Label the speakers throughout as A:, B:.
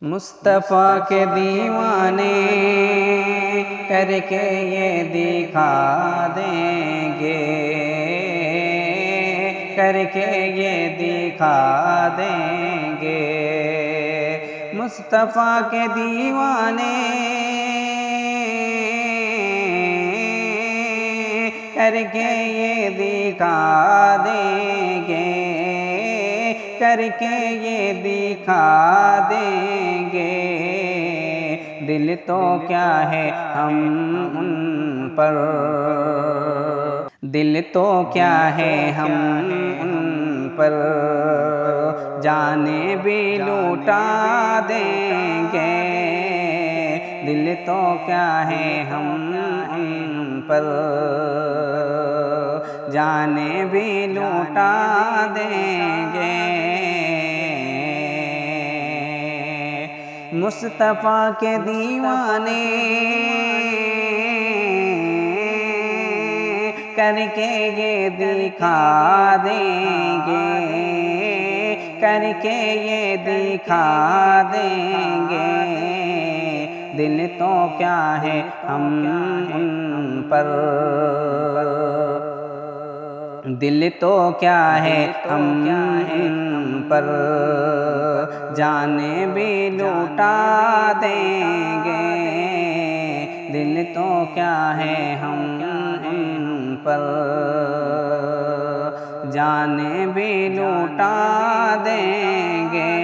A: मुस्तफ़ा के दीवाने करके ये दिखा देंगे, करके ये दिखा देंगे। मुस्तफ़ा के दीवाने करके ये दिखा देंगे, करके ये दिखा देंगे। दिल तो क्या है हम उन पर, दिल तो क्या है हम उन पर जाने भी लूटा देंगे। दिल तो क्या है हम उन पर जाने भी लूटा देंगे। मुस्तफ़ा के दीवाने करके ये दिखा देंगे, करके ये दिखा देंगे। दिल तो क्या है हम उन पर, दिल तो क्या है हम उन पर जाने भी लूटा देंगे। दिल तो क्या है हम उन पर जाने भी लूटा देंगे।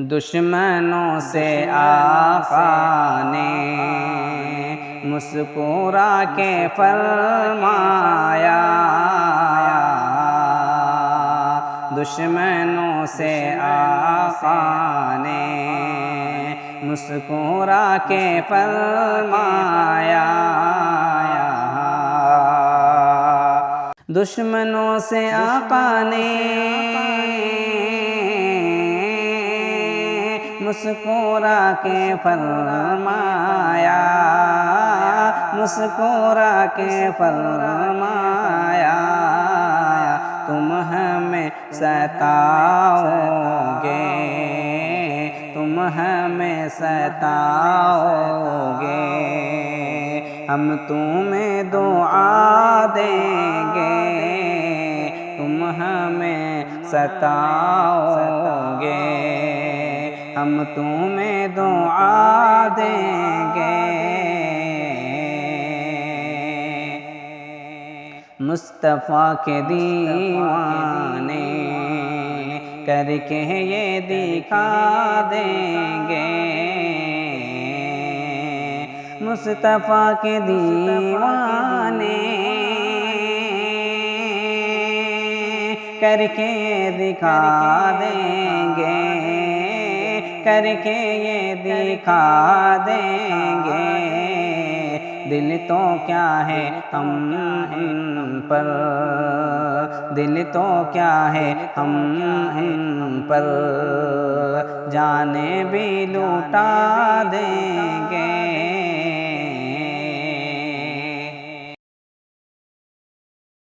A: दुश्मनों से आका ने मुस्कुरा के फरमाया, दुश्मनों से आका ने मुस्कुरा के फरमाया। दुश्मनों से आका ने मुस्कुरा के फरमाया, मुस्कुरा के फरमाया। तुम हमें सताओगे, तुम हमें सताओगे, हम तुम्हें दुआ देंगे। तुम हमें सताओगे, हम तुम्हें दुआ देंगे। मुस्तफ़ा के दीवाने करके ये दिखा देंगे। मुस्तफ़ा के दीवाने करके ये दिखा देंगे, करके ये दिखा देंगे। दिल तो क्या है हम उन पर, दिल तो क्या है हम उन पर जाने भी लूटा देंगे।